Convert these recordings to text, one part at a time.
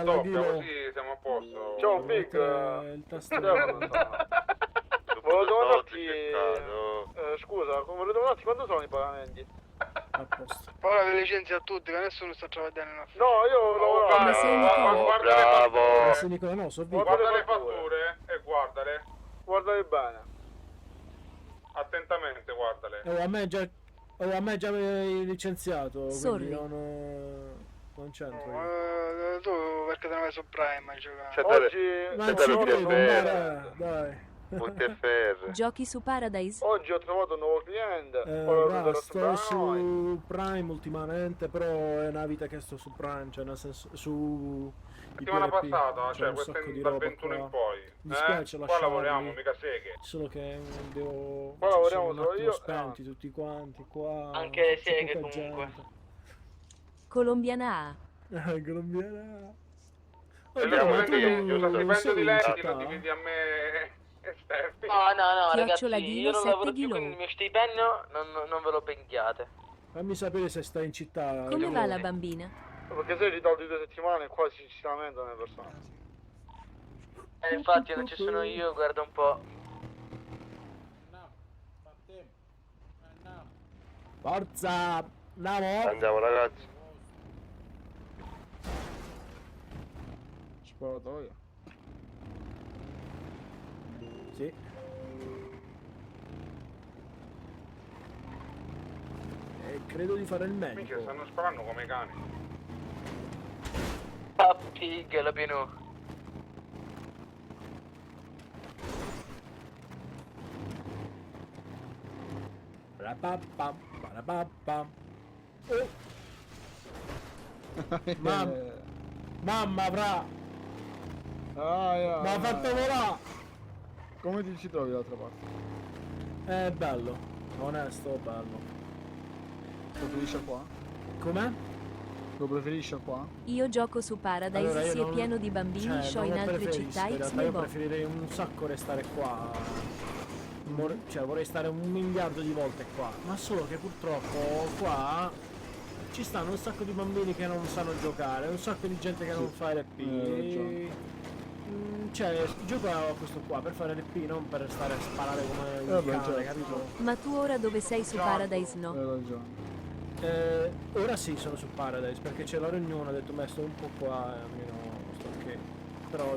la doppia, Ghilo. così siamo a posto. Ciao, Big. Il tasto. Volevo domandarti... scusa, volevo domandarti quando sono i pagamenti? A posto. Ora le licenze a tutti, che nessuno sta vedendo una No, io lavoravo. Guarda, Ma sei Nicola? guarda le Ma fatture. se Nicola no, so Vito. Guarda le fatture e guardale. Guardate bene. Attentamente, guardale. A me già mi hai licenziato, Sorry. quindi non c'entro io. Tu perché te ne vai su Prime a giocare? C'è Oggi... Ma C'è ci da credo, richiedere. dai. UTFR. Giochi su Paradise? Oggi ho trovato un nuovo cliente. Ora lo Bravo, vedrò sto noi. su Prime ultimamente, però è una vita che sto su Prime, cioè nel senso su Settimana IPRP, passata, c'è cioè un questa sacco di dal roba 21 qua. in poi. Mi dispiace Qua lasciarli. lavoriamo, mica seghe. Solo che devo... Qua lavoriamo sono un solo attimo io, spenti tutti quanti qua. Anche le c'è seghe poca comunque. gente. Colombiana A. Colombiana. E Oddio, ma lo tu prendi, usa non stipendio sei di in lei, città? lo dividi a me e Steffi. No, ragazzi, Chiocciola Ghilo, io non 7 lavoro più, Ghilo. quindi il mio stipendio non ve lo penghiate. Fammi sapere se stai in città. Come io- va la bambina? Perché se li tolti 2 settimane qua si lamentano le persone. Infatti non ci sono io, guarda un po'. Forza! Andiamo! Andiamo ragazzi. Sparatoio. Sì. Credo di fare il Minchia, medico. stanno sparando come cani. Ah, figa, la pieno. Parapapam, parapapam. Oh. Mamma, fra! Ma ha fatto volare! Come ti ci trovi dall'altra parte? È bello, onesto, bello. Lo preferisci qua? Com'è? Lo preferisci qua? Io gioco su Paradise, Allora, io se è non- pieno di bambini, Cioè, show non in lo altre preferisco, città in X realtà io Mebo. preferirei un sacco restare qua. Cioè vorrei stare 1 miliardo di volte qua. Ma solo che purtroppo qua ci stanno un sacco di bambini che non sanno giocare, un sacco di gente che non fa RP. Cioè, gioco a questo qua per fare RP, non per stare a sparare come un cane, capito? Ma tu ora dove sei su Paradise no? Ora sì, sono su Paradise perché c'è la riunione, ho detto, sto un po' qua e almeno sto ok. Però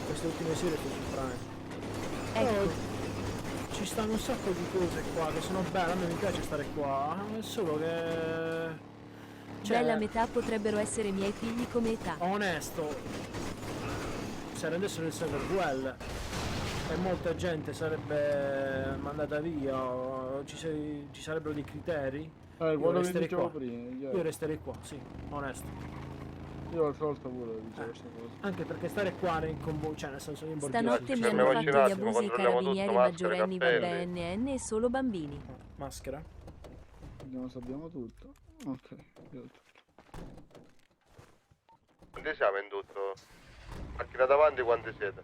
queste ultime sere sto su Prime. Ecco, Ci stanno un sacco di cose qua che sono belle, a me mi piace stare qua, è solo che... Cioè, bella metà potrebbero essere miei figli come età. onesto, se rendessero il server duel e molta gente sarebbe mandata via, o ci sarebbero dei criteri, io resterei qua. Io resterei qua, sì, onesto. Io l'altra volta pure dicevo questa cosa. Anche perché stare qua in combo, cioè nel senso in borghese. Stanotte mi hanno fermiamoci fatto un gli attimo, abusi i controlliamo carabinieri tutto, maschere, maggiorenni, cappelli. vabbè, NN e solo bambini. Maschera. Vediamo se abbiamo tutto. Ok, io ho tutto. Quanti siamo in tutto? Macchina davanti quanti siete?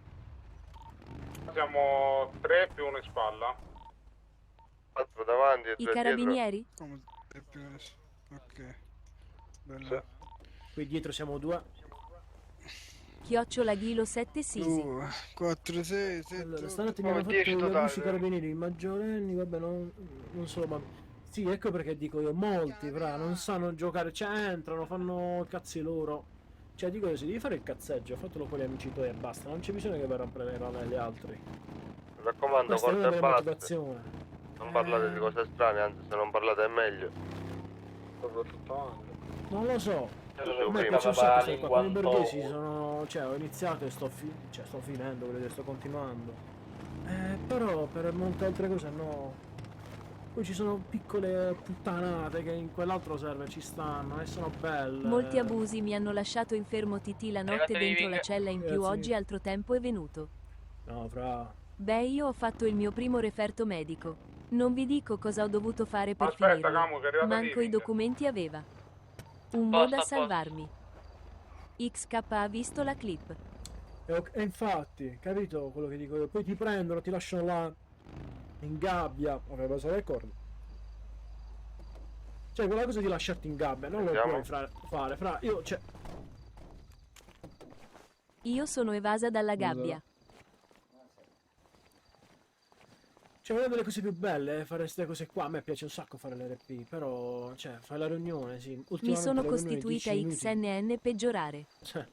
Siamo 3 più uno in spalla. 4 davanti e 2 I dietro. carabinieri? Come è più adesso? Ok. Bello. Sì. Qui dietro siamo 2. Chiocciola Ghilo 7 Sisi. 2, 4, 6, 7, Allora, stanotte mi hanno fatto 10 gli totali. abusi carabinieri maggiorenni, vabbè, non solo bambini. Sì, ecco perché dico io, molti, fra, non sanno giocare, cioè entrano, fanno cazzi loro. Cioè dico se devi fare il cazzeggio, fatelo con gli amici tuoi e basta, non c'è bisogno che vai a rompere le palle agli altri. Mi raccomando, Questa è una corte e delle basta. motivazioni. Non parlate di cose strane, anzi se non parlate è meglio. Soprattutto anche. Non lo so. A me prima. piace un sacco stare qua con i borghesi, sono... cioè ho iniziato e sto finendo, vedete, sto continuando. Però per molte altre cose no. Poi ci sono piccole puttanate che in quell'altro server ci stanno e sono belle. Molti abusi mi hanno lasciato infermo Titi la notte dentro la cella in più, Grazie. oggi altro tempo è venuto. No, fra... Beh, io ho fatto il mio primo referto medico. Non vi dico cosa ho dovuto fare per Aspetta, finirlo. Camu, che è arrivata Manco i Living. documenti aveva. Un modo a salvarmi. XK ha visto la clip. E infatti, capito quello che dico io? Poi ti prendono, ti lasciano là in gabbia. Vabbè, cosa record? Cioè, quella cosa di lasciarti in gabbia non lo Andiamo. puoi fare, fra. Io, cioè... Io sono evasa dalla gabbia. Cioè, una delle cose più belle è fare queste cose qua. A me piace un sacco fare l'RP, però, cioè, fai la riunione, sì. Mi Ultimamente sono le riunioni, costituita 10 minuti, XNN peggiorare. cioè,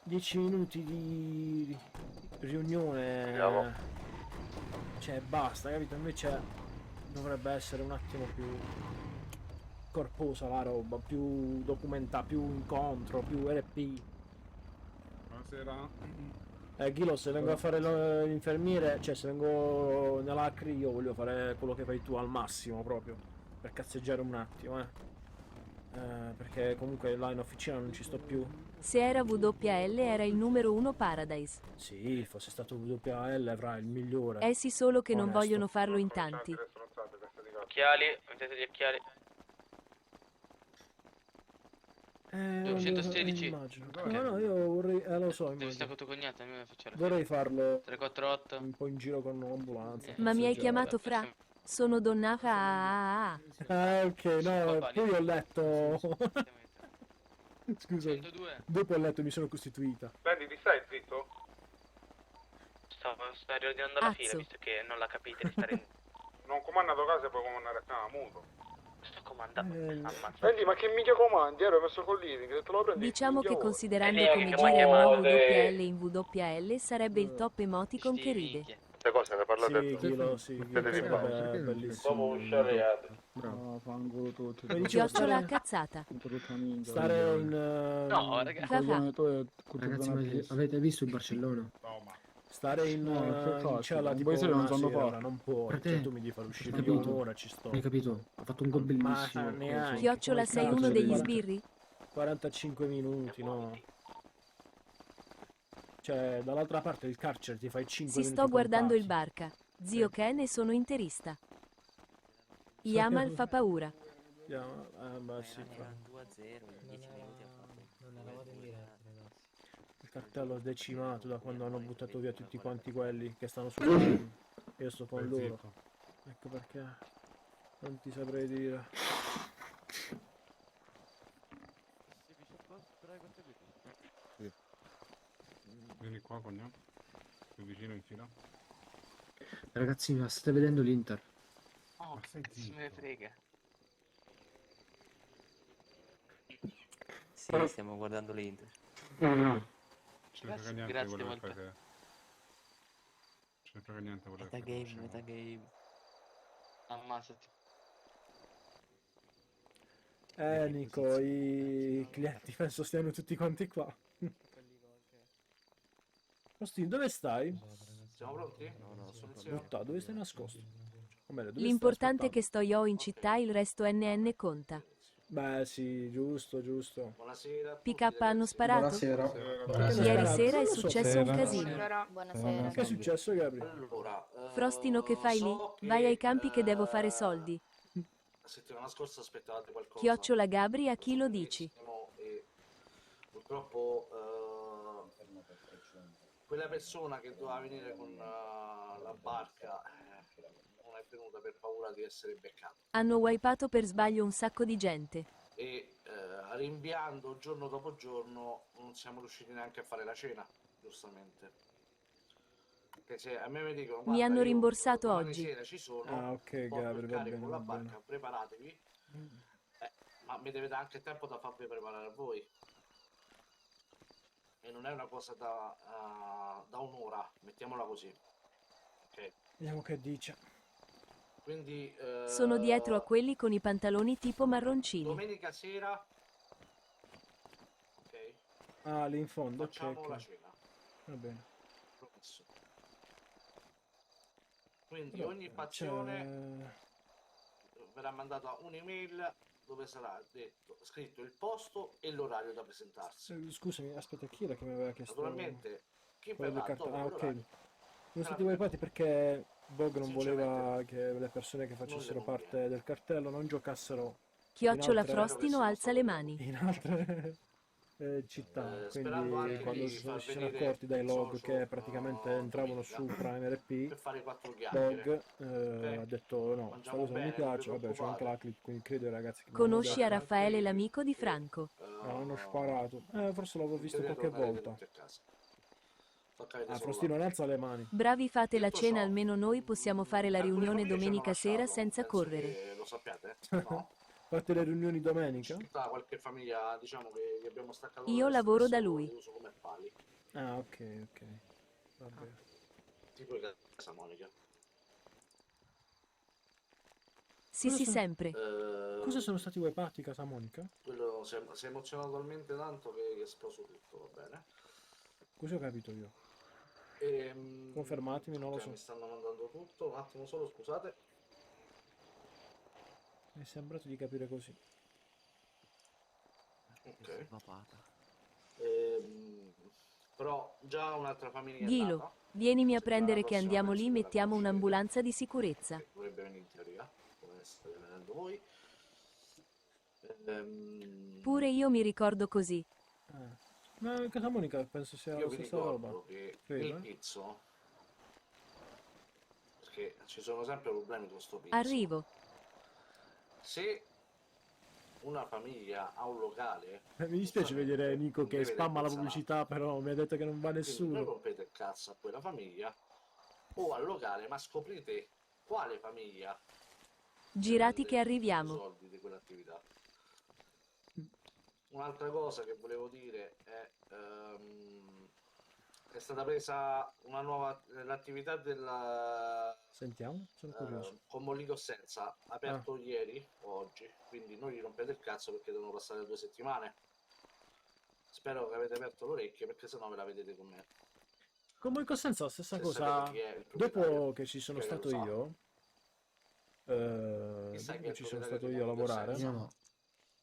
10 minuti di riunione, Andiamo. cioè, basta, capito? Invece dovrebbe essere un attimo più corposa la roba, più documentata, più incontro, più RP. Buonasera. Ghilo, se vengo a fare l'infermiere, cioè se vengo nell'ACRI io voglio fare quello che fai tu al massimo proprio, per cazzeggiare un attimo, perché comunque là in officina non ci sto più. Se era WL era il numero 1 Paradise. Sì, fosse stato WPAL avrà il migliore. Essi solo che non Onesto. vogliono farlo in tanti. Le stronzate, testa di cazzo. Occhiali, mettete gli occhiali. 216. Immagino. No, io vorrei, lo so, Devi stare immagino. con tuo cognato, a me faccio la Vorrei farlo 348. un po' in giro con un'ambulanza. Ma mi hai cazzeggiare. chiamato Fra? Sono donna Ah, ok, no, poi ho letto... Scusa, 102. dopo ho letto mi sono costituita. Senti, ti stai zitto? Sto riordinando la fila, Azzo. visto che non la capite di stare in... Non comandato casa e puoi comandare a casa muto. Sto comandando. Ammazza. Senti, ma che mica comandi? Ero messo con living, se te lo prendi. Diciamo che minchia ora. considerando Leo come che gira chiamava una WL in WL sarebbe il top emoticon che ride. Queste cose ne parlate Sì, tu. Ghilo, sì, Ghilo, Siete di sarebbe pausa. bellissimo. Bravo, fanculo tutto. Poi dicevo, Chiocciola stare, cazzata. stare in... No, ragazzi. Ragazzi, ma avete visto il Barcellona? Stare in, che in faccio? cella Non tipo puoi una non sanno sera, fare. non puoi, Frate, cioè tu mi devi far uscire hai io capito? un'ora, ci sto. Hai capito? Ha fatto un gol bellissimo. neanche. Chiocciola sei Come uno cazzo degli devi- sbirri? 45 minuti, no. Cioè, dall'altra parte del carcere ti fai 5 Si minuti sto guardando il contati. barca. Zio Ken e sono interista. Yamal fa paura. Beh, sì, fra. 2-0 in 10 minuti ha fatto. Non eravate in diretta, ragazzi. Il cartello decimato da quando hanno buttato via tutti quanti quelli che stanno sul palco. Io sto con loro. Ecco perché non ti saprei dire. Vieni qua, cognato. Più vicino in fila. Ragazzi, ma state vedendo l'Inter? Oh, stai che zitto. me ne frega. Sì, stiamo guardando l'Inter. Ce ne frega Grazie, niente grazie quello che molto. fai te. Ce ne frega niente quello che Metagame, fai. metagame. Ammazzati. Nico, i clienti penso stiano tutti quanti qua. Ostino, dove stai? Siamo pronti? No, no, sono Buttato, dove stai nascosto? O meglio, dove L'importante è stai che sto io in città, il resto NN conta. aspettando? Beh, sì, giusto, giusto. Buonasera. PK hanno sparato? Perché Ieri non sera è so. successo un casino. Buonasera. Che è successo, Gabri? Allora, Frostino, che fai lì? Vai ai campi che devo fare soldi. La settimana scorsa aspettavate qualcosa. Chiocciola Gabri, a chi lo dici? E purtroppo quella persona che doveva venire con la barca non è venuta per paura di essere beccata. Hanno wipato per sbaglio un sacco di gente. E rinviando giorno dopo giorno non siamo riusciti neanche a fare la cena, giustamente. Perché se a me mi dicono Mi "Guarda, hanno io rimborsato domani oggi." sera ci sono, Ah, ok, porto Gabri, il va carico bene, con la va barca, bene. preparatevi. Ma mi deve dare anche tempo da farvi preparare a voi. E non è una cosa da un'ora, mettiamola così. Ok. Vediamo che dice. Quindi Sono dietro a quelli con i pantaloni tipo marroncini. domenica sera, ok, Ah, lì in fondo, ok, facciamo la ok. cena, Va bene. promesso. Quindi Però, ogni fazione cioè, verrà mandata un'email dove sarà detto, scritto il posto e l'orario da presentarsi. scusami, aspetta, chi era che mi aveva chiesto? Naturalmente chi quello del verrà cartone? dopo Ah, ok. l'orario Sono stati wipati perché Bog non voleva Sinceramente, che le persone che facessero non le conviene. parte del cartello non giocassero Chiocciola in altre- Frostino alza le mani. in altre città, sperando quindi anche quando di si far sono venire accorti dai il log socio, che praticamente entravano domenica, su Prime per RP, fare 4 chiacchiere. Dog Ok? ha detto no, sta Mangiamo cosa non mi bene, non vi piace, vabbè c'ho anche preoccupate. la clip, quindi credo ai ragazzi che mi hanno Conosci a detto, Raffaele l'amico di Franco? hanno sparato, forse l'avevo in visto teoria qualche tornerete volta. tutti a casa. Tocca avere solo Frostino la... non alza le mani. Bravi, fate la Detto cena, ciò, almeno noi possiamo fare la alcune riunione famiglie ci hanno domenica sera lasciato, senza penso correre. che lo sappiate, no? Fate le riunioni domenica? Tutta qualche famiglia, diciamo, che gli abbiamo staccato Io la testa, lavoro da adesso lui. li uso come pali, Ah, ok, ok. Vabbè. tipo in casa Monica. Sì, Cosa sì, sono- sempre. Cosa sono stati wipati, Casa Monica? Quello si è emozionato talmente tanto che è esploso tutto, va bene? Così ho capito io. Confermatemi, non lo ok, so. mi stanno mandando tutto, un attimo solo, scusate. Mi è sembrato di capire così. Ok. Però già un'altra famiglia è Ghilo, nata. vienimi a Settimana prendere che prossima andiamo lì, penso che la mettiamo conoscerete, un'ambulanza di sicurezza. che dovrebbe venire in teoria, come state vedendo voi. Pure io mi ricordo così. Ma Casa Monica penso sia Io la vi stessa roba. ricordo che Credo, il pizzo, perché ci sono sempre problemi con sto pizzo. Arrivo. Se una famiglia ha un locale, Mi dispiace vedere Nico non che deve spamma la dare pubblicità, però mi ha detto che non va quindi non nessuno. rompete il cazzo a quella famiglia o al locale, ma scoprite quale famiglia Girati prende che i arriviamo. soldi di quell'attività. Un'altra cosa che volevo dire è stata presa una nuova l'attività della Sentiamo, sono curioso. con Molino Senza, aperto ieri o oggi, quindi non gli rompete il cazzo perché devono passare 2 settimane. Spero che avete aperto le orecchie perché sennò ve la vedete con me. Come in Cosenza la stessa Se cosa. sapete chi è il proprietario, Dopo che ci sono che lo stato sa. io, Chi sa dopo chi è che il ci sono proprietario stato di io a Molino lavorare, Senza? Io no.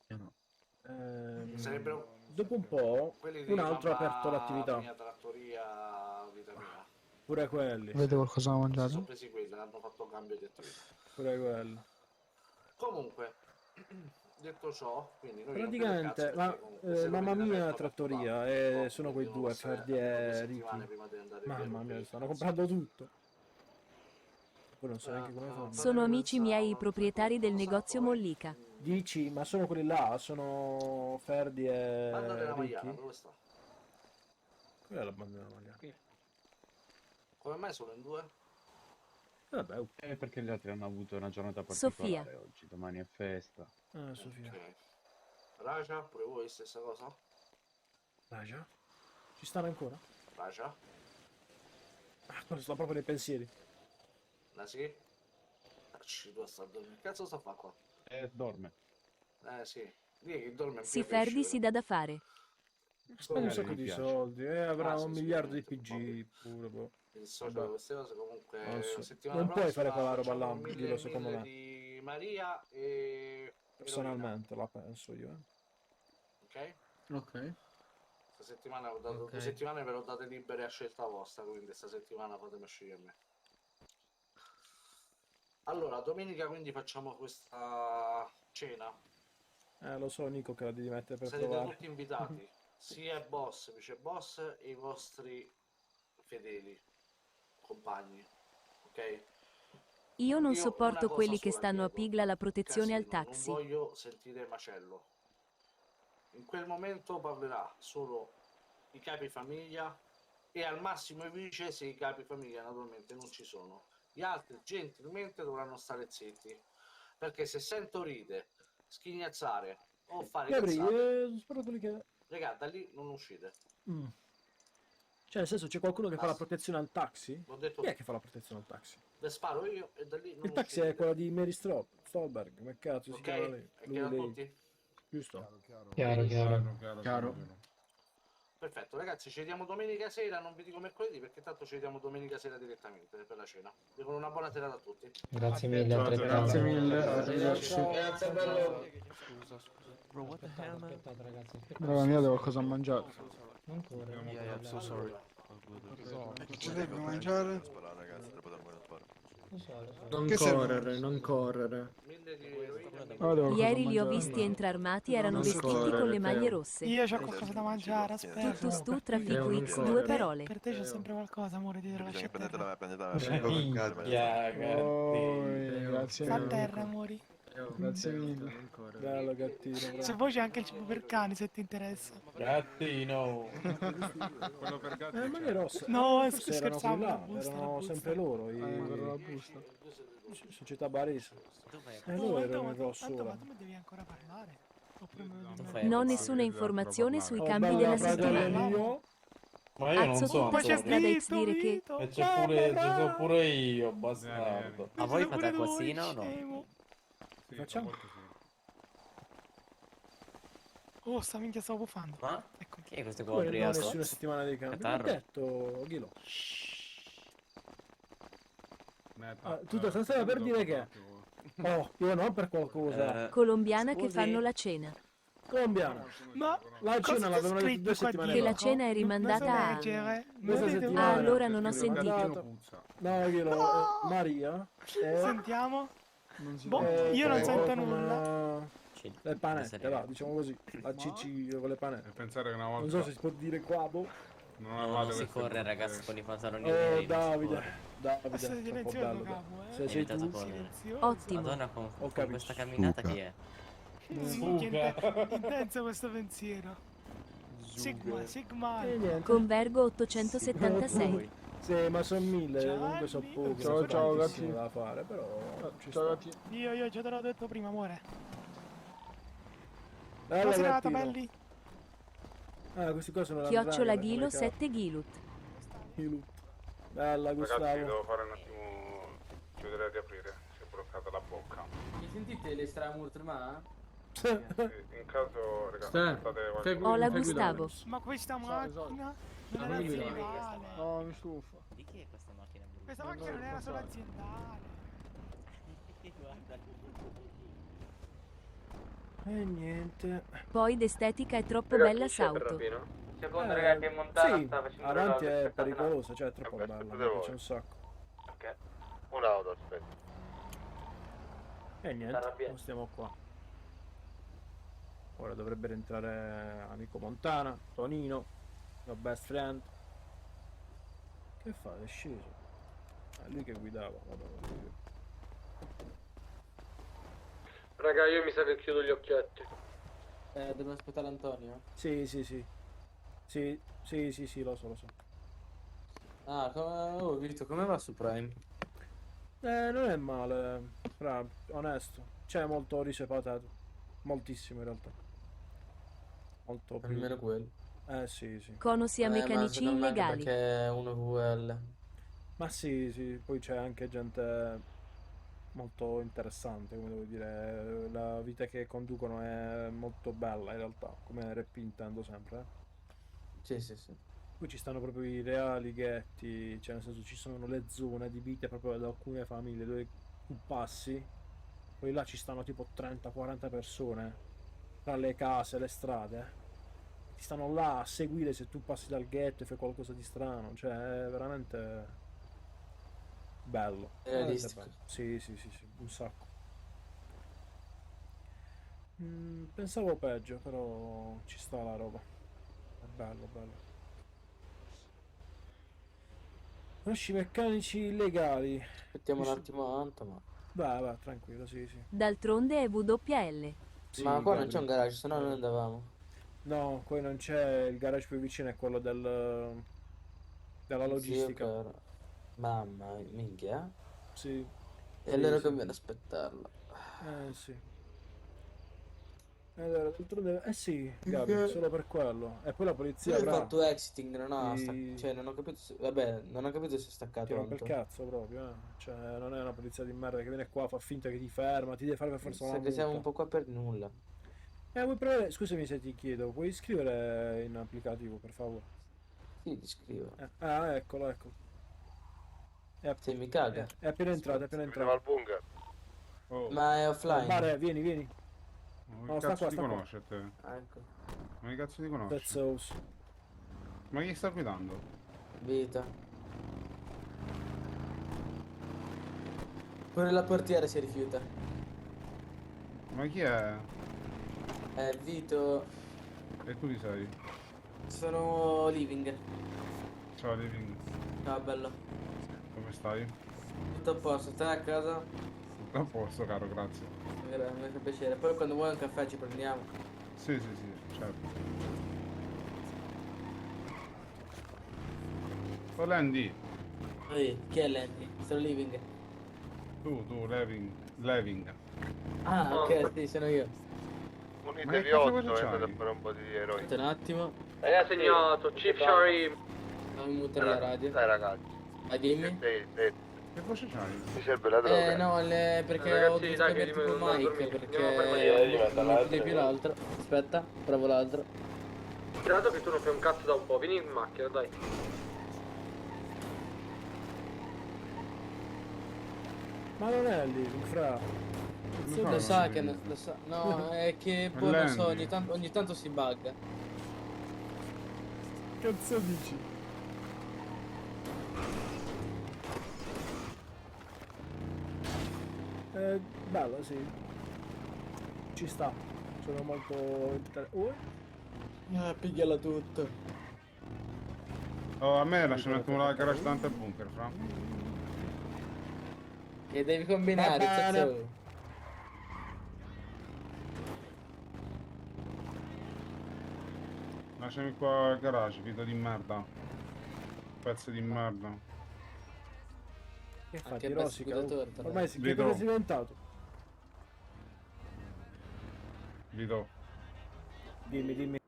Io no. Sarebbero dopo un po' quelli di un altro ha Mamma aperto l'attività. Mia Trattoria Vita Mia. Pure quelli, Avete qualcosa da Si mangiare? sono presi quelli, hanno fatto cambio di attività. pure quelli. Comunque, detto ciò, quindi noi rompete il cazzo Praticamente, ma perché comunque se lo mamma vedete mia aperto trattoria, va, sono quindi quei devono due, passare Ferdi almeno 2 e settimane Ricky. prima di andare via a Mamma rompere mia, il stanno cazzo. comprando tutto. Poi non so neanche come fanno. Sono amici miei i proprietari del negozio Passato, Mollica. Dici, ma sono quelli là, sono Ferdi Banda e della Magliana, Ricky? dove sta? Qual è la bandiera maglia? Come mai solo in 2? Vabbè, Perché gli altri hanno avuto una giornata Sofia. particolare oggi, domani è festa. Sofia. Ok. Raja, pure voi stessa cosa? Raja? Ci stanno ancora? Raja? Quello sta proprio nei pensieri. Nasi? Ci tu sta a dormire. Che cazzo sta a fare qua? Dorme. Sì. Dì che dorme in Si più pesci, Ferdi si dà da fare. Spende un Magari sacco gli di piace. soldi, avrà sì, 1 miliardo di sicuramente, PG pure, boh. il socio Vabbè. di queste cose comunque Non so. la settimana Non puoi fare prossima quella roba facciamo là, 1000 dillo secondo 1000 me. di Maria e Personalmente la penso io, ok? Ok. Questa settimana ho dato Ok. 2 settimane ve l'ho date libere a scelta vostra, quindi questa settimana fatemi scegliere. Allora, domenica quindi facciamo questa cena. Lo so Nico che la devi mettere per Sarete provare. tutti invitati, sia il boss, vice boss e i vostri fedeli compagni, ok? Io non Io una sopporto cosa quelli che sola stanno a chiedo, Pigla la protezione al Casino, taxi. non voglio sentire macello. In quel momento parlerà solo i capi famiglia e al massimo i vice se i capi famiglia naturalmente non ci sono. Gli altri gentilmente dovranno stare zitti, perché se sento ride, sghignazzare o fare Gabri, cazzate, spero quelli che... regà, da lì non uscite. Cioè, nel senso, c'è qualcuno che fa la protezione al taxi? L'ho detto, Chi è che fa la protezione al taxi? le sparo io e da lì non Il taxi uscite. è quello di Mary Stolberg, come cazzo si Ok? chiama lei? È chiaro a Lei. tutti? Giusto? Chiaro. Perfetto, ragazzi, ci vediamo domenica sera, non vi dico mercoledì perché tanto ci vediamo domenica sera direttamente per la cena. Vi auguro una buona serata a tutti. Grazie mille, altrettanto. Grazie mille, arrivederci. Grazie bello. Scusa. Bro, what the hell, man? Aspettate, ragazzi. Allora, mia devo qualcosa a mangiare. Ancora. Cosa devi mangiare? Spara ragazzi, dopo dormire spara. Non Che serve? correre, non correre. Ieri li ho visti entrare armati, erano Non vestiti correre, con le maglie Teo. rosse. Io c'ho qualcosa da mangiare, aspetta. Tutto stu trafico Teo, non X, correre. due parole. Per te c'è sempre qualcosa, amore, dietro la terra. Grazie Sta a mille. terra, amori. Teo, Grazie Teo, mille. non correre. Bello gattino. Se poi c'è anche il cibo per cani, se ti interessa. Gattino. Quello per gatti. Le maglie rosse. No, forse erano scherzavo, quelli la là, busta, erano la busta. sempre loro. la busta. Società Barese. Oh, Loro erano in ma rosso ora. tu mi devi ancora parlare? Oppure me lo Tu devi fai- Non nessuna informazione sui Oh, cambi bella della fratello settimana. mio. Ma io non Azzo sono tutta Ma c'è strada X Vito, dire che Vito. E ci sono pure io, bastardo. Ma voi fate acquazzina o no? Sì, Facciamo? a volte sì. Oh, sta minchia stavo buffando. Ma? Ecco. Chi è questo qua Come non ho ubriaco? nessuna settimana di campo. Ho Catarro. detto Ghilo. Meta. Tu te stai per dire che- Oh, io no per qualcosa. colombiana che Scusi? fanno la cena. Colombiano. Ma La cosa cena c'è l'avevano detto scritto 2 qua settimane Che fa. la cena è rimandata Non so a... leggere. Questa Vedete? settimana- Ah, allora non ho Mandato. sentito. No, Ghilo. No. Maria. Sentiamo. Boh, eh, io non con- sento con, nulla. Le panette, va, diciamo così. La CC con le E panette. pensare che una Non volta so se si può dire qua, boh. non No, avevate non si queste corre, brutte- ragazzi, con i pantaloni Oh, neri. non si Davide. corre. Davide, Stai troppo silenzioso, bello. capo, Se eh. sei Evitato tu. correre. Silenzioso. Ottimo. Madonna, con capito. questa camminata chi è? Minchia, intenso questo pensiero. Sigma, Sigma. E niente. Convergo 876. Sì, ma sono 1000, comunque sono Gianni. pochi. Ciao, non ciao, sono tantissimi ragazzi. da fare, però ci Ciao, sta. ragazzi. Io già te l'ho detto prima, amore. Bella, Buona serata, gattino. belli. Ah, questi qua sono la Chiocciola Ghilo Ghilo 7 Gilut. Bella, Ragazzi, Gustavo. devo fare un attimo. Chiudere di aprire. Si è bloccata la bocca. Mi sentite le stramurtrma? In caso, ragazzi, Stai, state fai- Hola fai guidare. Gustavo. Ma questa macchina non era fammi guidare. aziendale. No, mi stufa. Di chi è questa macchina brutta? Questa macchina non era solo aziendale. Guarda. E niente. Poi d'estetica è troppo bella Sauto. Secondo Eh, raga che Montana sì, sta facendo avanti veloce, è aspettate un attimo. pericoloso, cioè è troppo Vabbè, bello, aspettate mi voi. piace un sacco. Ok. Un'auto, aspetta. E niente, Sarà pieno. non stiamo qua. Ora dovrebbe rientrare amico Montana, Tonino, mio best friend. Che fa? È sceso. È lui che guidava, madonna. lui. Raga, io mi sa che chiudo gli occhietti. Devo aspettare Antonio? Sì, sì, sì. Sì, lo so. Ah, ho visto come va su Prime? Non è male, fra, onesto. C'è molto riso e patate. Moltissimo in realtà. Molto più. Almeno quello. Sì. Cono sia meccanici illegali. Perché è uno VL. Ma sì, poi c'è anche gente molto interessante, come devo dire. La vita che conducono è molto bella in realtà, come rap intendo sempre. Sì. Poi ci stanno proprio i reali ghetti, cioè nel senso ci sono le zone adibite proprio da alcune famiglie dove tu passi, poi là ci stanno tipo 30-40 persone tra le case e le strade. Ti stanno là a seguire se tu passi dal ghetto e fai qualcosa di strano, cioè è veramente bello. veramente Realistico. bello. Sì, un sacco. Pensavo peggio, però ci sta la roba. È bello. Conosci i meccanici illegali? Aspettiamo un attimo Anto, ma... Vai, tranquillo, sì. D'altronde è WL. Sì, ma qua non guarda. c'è un garage, se no noi andavamo. No, qui non c'è, il garage più vicino è quello della logistica. Sì, ok. Mamma, minchia. Sì. E allora conviene aspettarlo. Sì. Allora, d'altronde... sì, Gabi, solo per quello. E poi la polizia Io ho avrà... fatto exiting, non ha Sì. cioè non ho capito se... Vabbè, non ho capito se è staccato Ti rompe il Anto. cazzo proprio, eh. Cioè, non è una polizia di merda che viene qua, fa finta che ti ferma, ti deve fare per forza una Sa che siamo un multa. po' qua per nulla. Vuoi provare... Scusami se ti chiedo, puoi scrivere in applicativo, per favore? Sì, ti scrivo. Eccolo. Se mi caga. È appena entrato, Andiamo al bunker. Oh, Ma è offline. Mare, vieni. ma no, che cazzo ti sta qua. conosce a te? Ah, ecco. Ma che cazzo ti Dead conosce? Souls. Ma chi sta guidando? Vita. Pure la portiera si rifiuta. Ma chi è? Vito, E tu chi sei? sono living. Ciao Living, Ciao bello. come stai? Tutto a posto, stai a casa? Tutto a posto caro, grazie. Mi fa piacere. Poi quando vuoi un caffè ci prendiamo. Sì, sì, sì, certo. Oh Landy, Ehi, chi è Landy? Sono living. tu, Leving. Ah, ok, sì, sono io. Ma Unitevi che 8 cosa e andate a c'hai? fare un po' di eroi. Aspetta un attimo, Hai segnato Chip Shari. fammi mutare la radio. Dai ragazzi, Ah, dimmi. Che cosa c'hai? mi serve la droga. No, perché Ragazzi, ho dovuto dai, che cambiare tipo dobbiamo mic, dormire. perché Andiamo per mangiare. non mi fide più l'altro. Aspetta, provo l'altro. Dato che tu non fai un cazzo da un po', vieni in macchina, dai. Ma non è lì, fra. Lo sa che lo sa. No, è che poi non so, Landy. ogni tanto si bugga. Cazzo dici? Bello, sì. Ci sta. Sono molto... Pigliala tutto. Oh, a me lasciami un attimo la garage davanti al bunker, fra. Che devi combinare, Va bene. cazzo. Lasciami qua al garage, video di merda. Pezzo di merda. Che fai? Anche Ti per rosica? scudatore, tra Ormai si... che Vedo. cosa sei diventato? Vi do. Dimmi.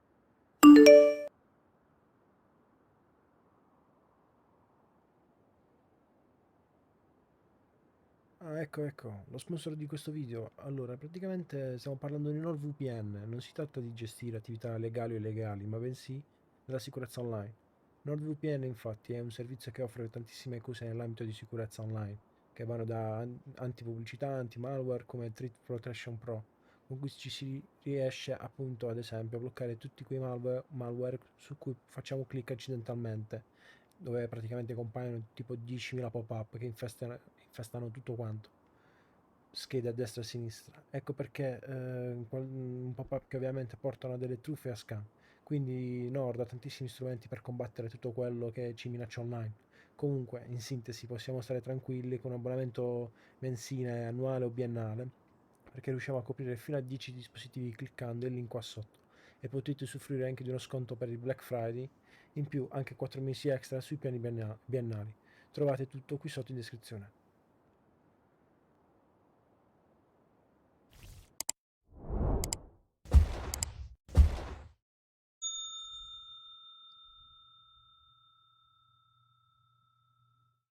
Ah, ecco, lo sponsor di questo video. Allora, praticamente stiamo parlando di NordVPN. Non si tratta di gestire attività legali o illegali, ma bensì della sicurezza online. NordVPN, infatti, è un servizio che offre tantissime cose nell'ambito di sicurezza online, che vanno da antipubblicità, anti-malware come Threat Protection Pro, con cui ci si riesce appunto, ad esempio, a bloccare tutti quei malware su cui facciamo clic accidentalmente, dove praticamente compaiono tipo 10.000 pop-up che infestano tutto quanto, schede a destra e a sinistra. Ecco perché un pop-up che ovviamente portano a delle truffe e a scam. Quindi Nord ha tantissimi strumenti per combattere tutto quello che ci minaccia online. Comunque, in sintesi, possiamo stare tranquilli con un abbonamento mensile, annuale o biennale, perché riusciamo a coprire fino a 10 dispositivi cliccando il link qua sotto. E potete usufruire anche di uno sconto per il Black Friday, in più anche 4 mesi extra sui piani biennali. Trovate tutto qui sotto in descrizione.